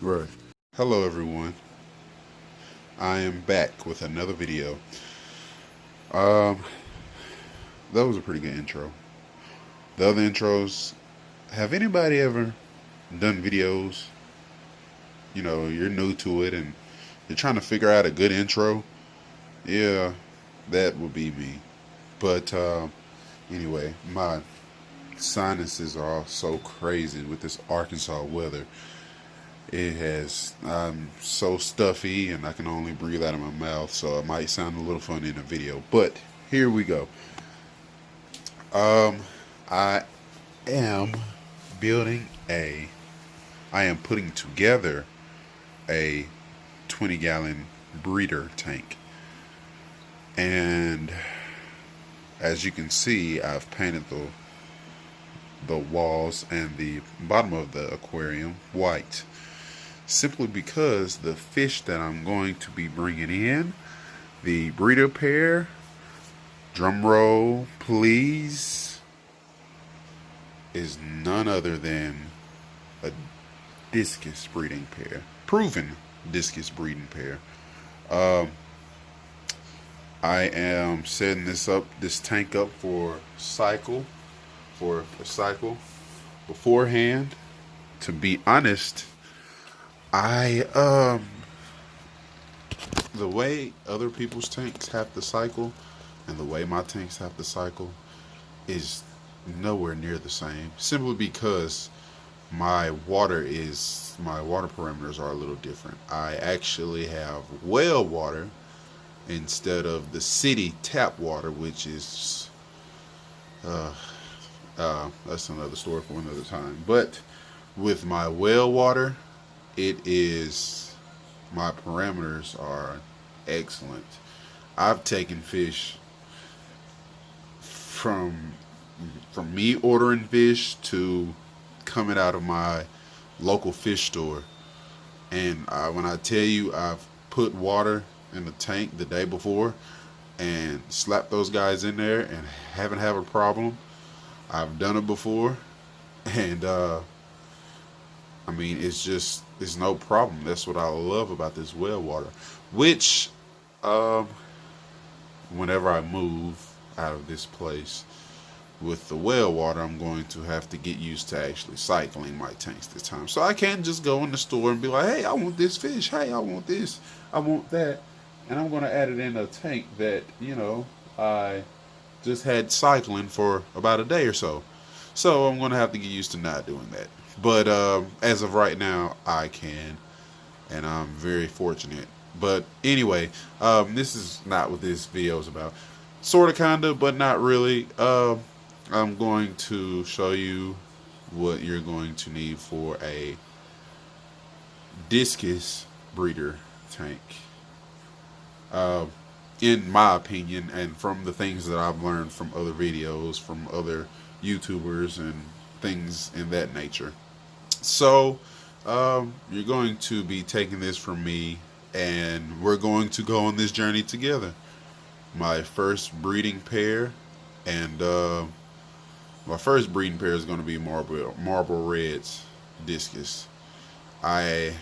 Right. Hello, everyone. I am back with another video. Um, that was a pretty good intro. The other intros. Have anybody ever done videos? You know, you're new to it and you're trying to figure out a good intro. Yeah, that would be me. But anyway, my sinuses are all so crazy with this Arkansas weather. It has, I'm so stuffy and I can only breathe out of my mouth, so it might sound a little funny in the video. But here we go. Um, I am building a, I am putting together a 20-gallon breeder tank. And as you can see, I've painted the walls and the bottom of the aquarium white, simply because the fish that I'm going to be bringing in, the breeder pair, drum roll please, is none other than a discus breeding pair, proven discus breeding pair. Um, I am setting this tank up for cycle, for cycle beforehand. To be honest, I the way other people's tanks have to cycle and the way my tanks have to cycle is nowhere near the same. Simply because my water parameters are a little different. I actually have well water instead of the city tap water, which is uh, that's another story for another time. But with my well water, it is, my parameters are excellent. I've taken fish from me ordering fish to coming out of my local fish store, and when I tell you I've put water in the tank the day before and slapped those guys in there and haven't had a problem. I've done it before, and I mean, it's no problem. That's what I love about this well water. Which, um, whenever I move out of this place with the well water, I'm going to have to get used to actually cycling my tanks this time. So I can't just go in the store and be like, hey, I want this fish. Hey, I want this. I want that. And I'm going to add it in a tank that, I just had cycling for about a day or so. So I'm going to have to get used to not doing that. But as of right now, I can, and I'm very fortunate. But anyway, this is not what this video is about. Sort of, kind of, but not really. I'm going to show you what you're going to need for a discus breeder tank. Uh, in my opinion, and from the things that I've learned from other videos, from other YouTubers, and things in that nature. So, you're going to be taking this from me, and we're going to go on this journey together. My first breeding pair, and my first breeding pair is going to be Marble Reds discus. I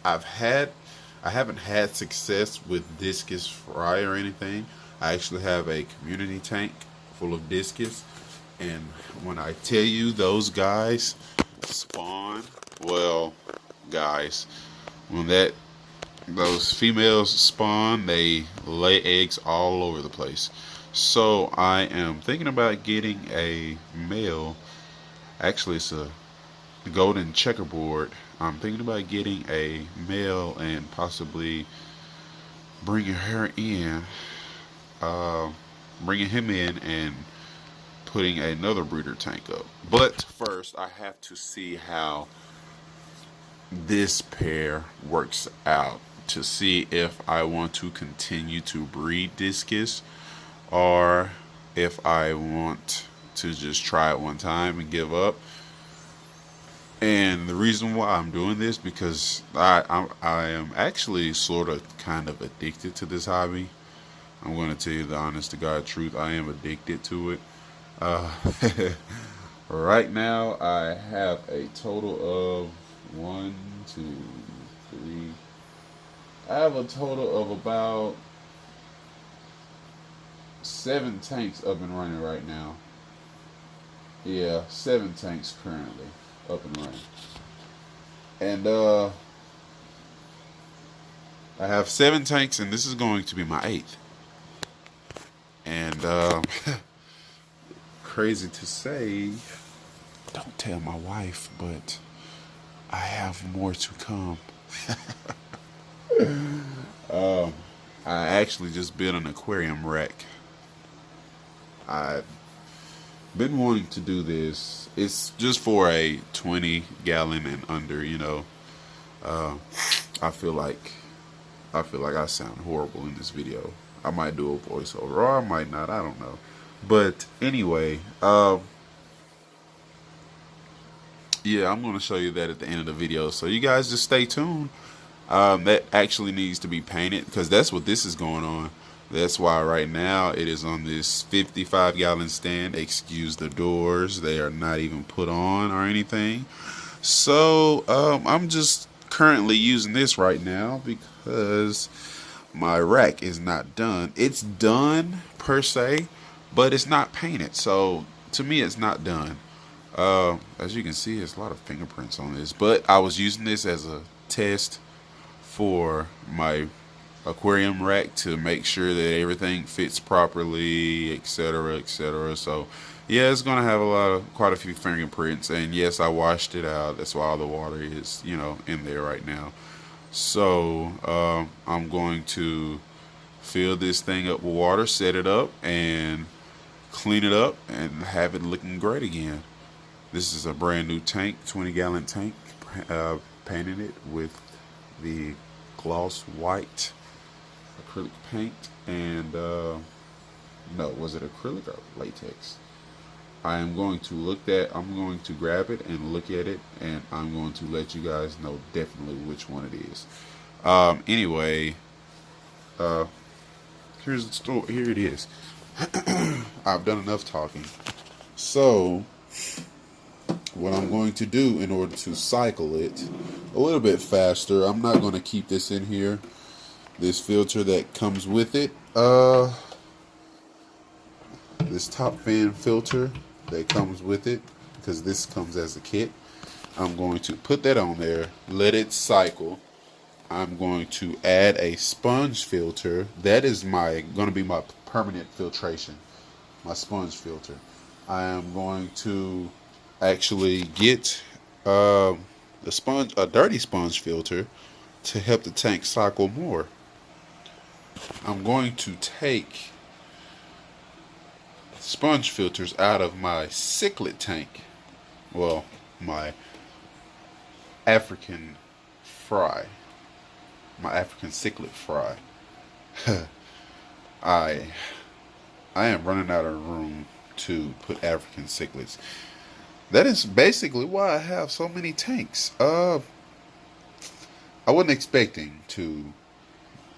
I've had I haven't had success with discus fry or anything. I actually have a community tank full of discus, and when I tell you those guys spawn, well, guys, when those females spawn, they lay eggs all over the place. So I am thinking about getting a male. Actually, it's a golden checkerboard. I'm thinking about getting a male and possibly bringing her in, uh, bringing him in and putting another breeder tank up. But first, I have to see how this pair works out to see if I want to continue to breed discus or if I want to just try it one time and give up. And the reason why I'm doing this, because I am actually sort of kind of addicted to this hobby. I'm going to tell you the honest to God truth. I am addicted to it. Uh, Right now, I have a total of one, two, three. I have a total of about 7 tanks up and running right now. Yeah, 7 tanks currently up and running. And I have 7 tanks, and this is going to be my 8th. And crazy to say, don't tell my wife, but I have more to come. I actually just built an aquarium rack. I've been wanting to do this. It's just for a 20 gallon and under, you know. Uh, I feel like I sound horrible in this video. I might do a voiceover or I might not. I don't know. But anyway, yeah, I'm going to show you that at the end of the video. So you guys just stay tuned. That actually needs to be painted because that's what this is going on. That's why right now it is on this 55-gallon stand. Excuse the doors. They are not even put on or anything. So I'm just currently using this right now because my rack is not done. It's done per se, but it's not painted. So to me, it's not done. As you can see, there's a lot of fingerprints on this, but I was using this as a test for my aquarium rack to make sure that everything fits properly, etc., etc. So yeah, it's gonna have quite a few fingerprints, and yes, I washed it out. That's why all the water is, you know, in there right now. So I'm going to fill this thing up with water, set it up, and clean it up, and have it looking great again. This is a brand new tank, 20-gallon tank. Painted it with the gloss white acrylic paint, and no, was it acrylic or latex? I'm going to grab it and look at it, and I'm going to let you guys know definitely which one it is. Anyway, here's the story. Here it is. I've done enough talking. So what I'm going to do in order to cycle it a little bit faster, I'm not going to keep this in here. This filter that comes with it, this top fan filter that comes with it, because this comes as a kit, I'm going to put that on there, let it cycle. I'm going to add a sponge filter. That is going to be my permanent filtration, my sponge filter. I am going to actually get a dirty sponge filter to help the tank cycle more. I'm going to take sponge filters out of my cichlid tank. Well, my African fry. My African cichlid fry. I am running out of room to put African cichlids. That is basically why I have so many tanks. I wasn't expecting to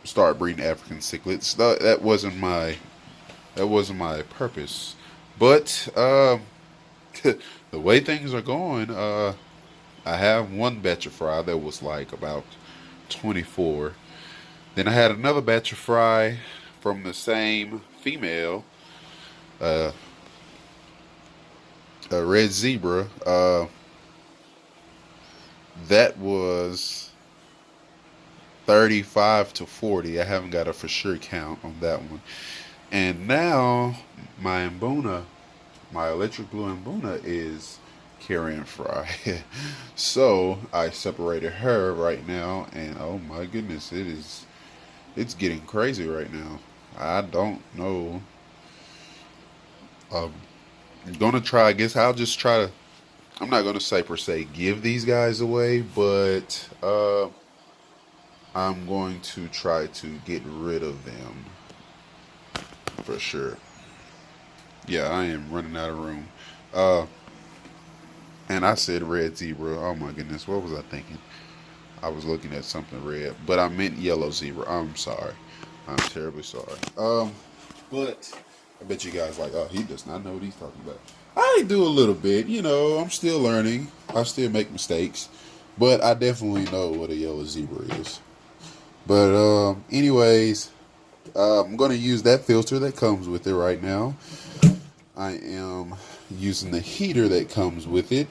start breeding African cichlids. That wasn't my purpose. But the way things are going, I have one batch of fry that was like about 24. Then I had another batch of fry from the same female, a red zebra. That was 35 to 40. I haven't got a for sure count on that one. And now my Mbuna, my electric blue Mbuna, is carrying fry. So I separated her right now, and oh my goodness, it's getting crazy right now. I don't know. I'm gonna try. I guess I'll just try to. I'm not gonna say per se give these guys away, but I'm going to try to get rid of them for sure. Yeah, I am running out of room. And I said red zebra. Oh my goodness, what was I thinking? I was looking at something red, but I meant yellow zebra. I'm sorry. I'm terribly sorry. But I bet you guys like, oh, he does not know what he's talking about. I do a little bit. You know, I'm still learning. I still make mistakes, but I definitely know what a yellow zebra is. But anyways, I'm going to use that filter that comes with it right now. I am using the heater that comes with it.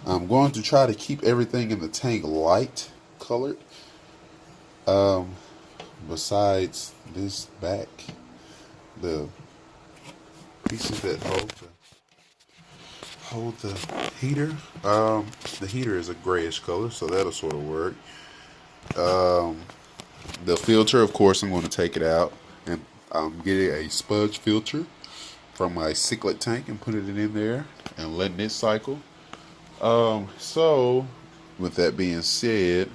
I'm going to try to keep everything in the tank light colored. Besides this back, the pieces that hold the heater. The heater is a grayish color, so that'll sort of work. The filter, of course, I'm going to take it out, and I'm getting a sponge filter from my cichlid tank and putting it in there and letting it cycle. So with that being said,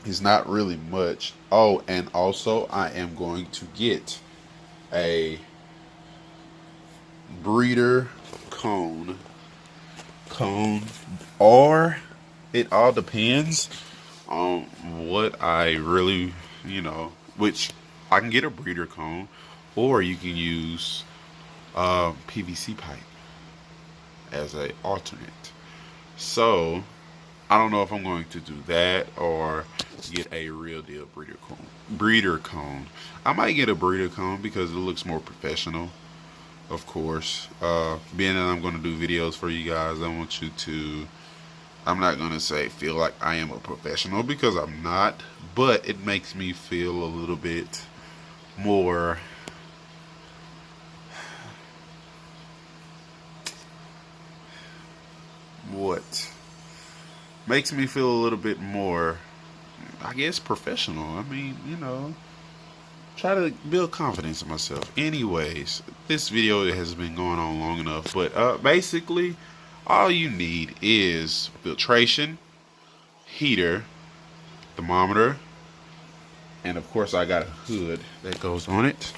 it's not really much. Oh, and also I am going to get a breeder cone, or it all depends on what I really, which I can get a breeder cone, or you can use PVC pipe as a alternate. So I don't know if I'm going to do that or get a real deal breeder cone. I might get a breeder cone because it looks more professional. Of course, being that I'm going to do videos for you guys, I want you to. I'm not going to say feel like I am a professional because I'm not, but it makes me feel a little bit more. What? Makes me feel a little bit more, I guess, professional. I mean, try to build confidence in myself. Anyways, this video has been going on long enough, but basically, all you need is filtration, heater, thermometer, and of course, I got a hood that goes on it.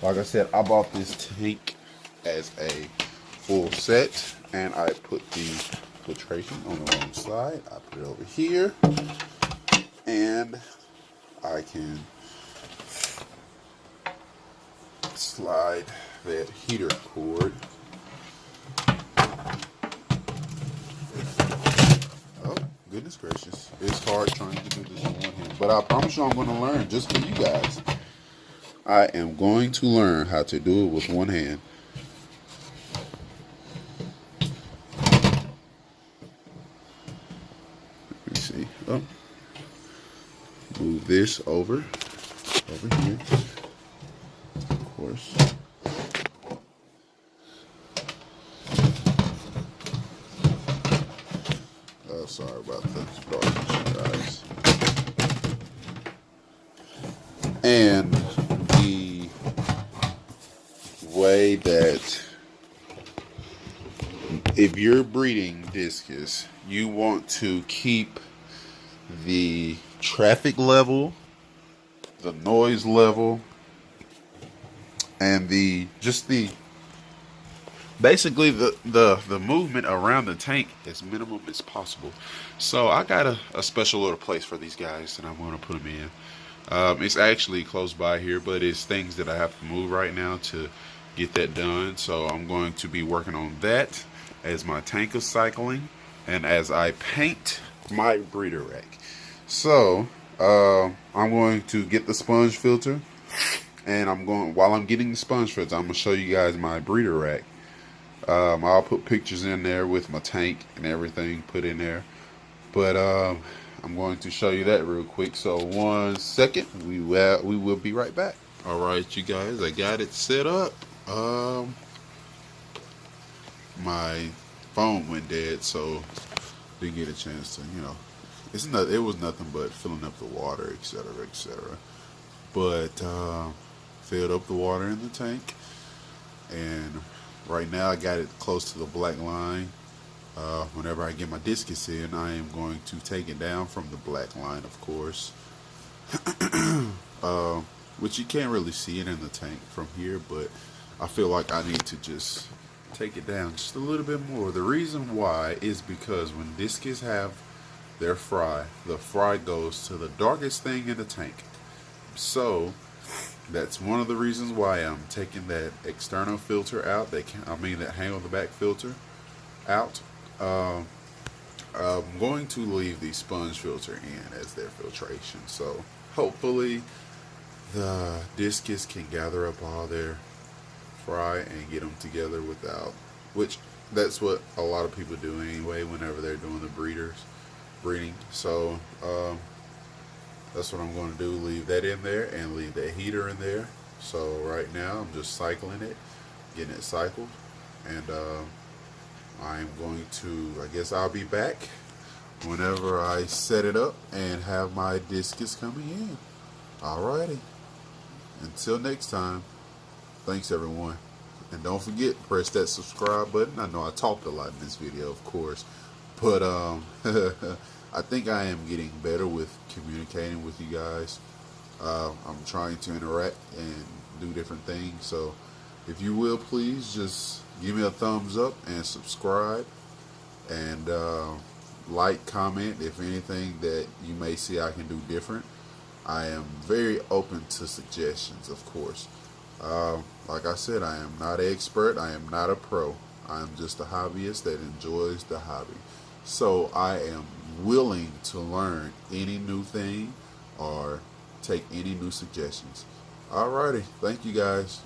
Like I said, I bought this tank as a full set, and I put the filtration on the wrong side. I put it over here, and I can slide that heater cord. Oh, goodness gracious. It's hard trying to do this in one hand, but I promise you I'm going to learn just for you guys. I am going to learn how to do it with one hand. Let me see. Oh. Move this over here. Of course. Sorry about the darkness, guys. And the way that if you're breeding discus, you want to keep the traffic level, the noise level, and basically the movement around the tank as minimum as possible. So I got a special little place for these guys, and I'm going to put them in. It's actually close by here, but it's things that I have to move right now to get that done. So I'm going to be working on that as my tank is cycling and as I paint my breeder rack. So I'm going to get the sponge filter, and while I'm getting the sponge filter, I'm going to show you guys my breeder rack. I'll put pictures in there with my tank and everything put in there. But I'm going to show you that real quick. So 1 second, we will be right back. All right, you guys, I got it set up. My phone went dead, so didn't get a chance to, it was nothing but filling up the water, etc., etc. But filled up the water in the tank, and right now I got it close to the black line. Whenever I get my discus in, I am going to take it down from the black line, of course. Which you can't really see it in the tank from here, but I feel like I need to just take it down just a little bit more. The reason why is because when discus have their fry, the fry goes to the darkest thing in the tank. So That's one of the reasons why I'm taking that external filter out. That hang on the back filter out. Um, I'm going to leave the sponge filter in as their filtration. So hopefully the discus can gather up all their fry and get them together without, which that's what a lot of people do anyway whenever they're doing the breeding. So that's what I'm going to do. Leave that in there and leave that heater in there. So right now I'm just cycling it, getting it cycled, and I'm going to, I guess I'll be back whenever I set it up and have my discus coming in. Alrighty. Until next time, thanks everyone. And don't forget, press that subscribe button. I know I talked a lot in this video, of course, but I think I am getting better with communicating with you guys. I'm trying to interact and do different things. So if you will, please just give me a thumbs up and subscribe, and like, comment if anything that you may see I can do different. I am very open to suggestions, of course. Like I said, I am not an expert. I am not a pro. I am just a hobbyist that enjoys the hobby. So I am willing to learn any new thing or take any new suggestions. Alrighty. Thank you guys.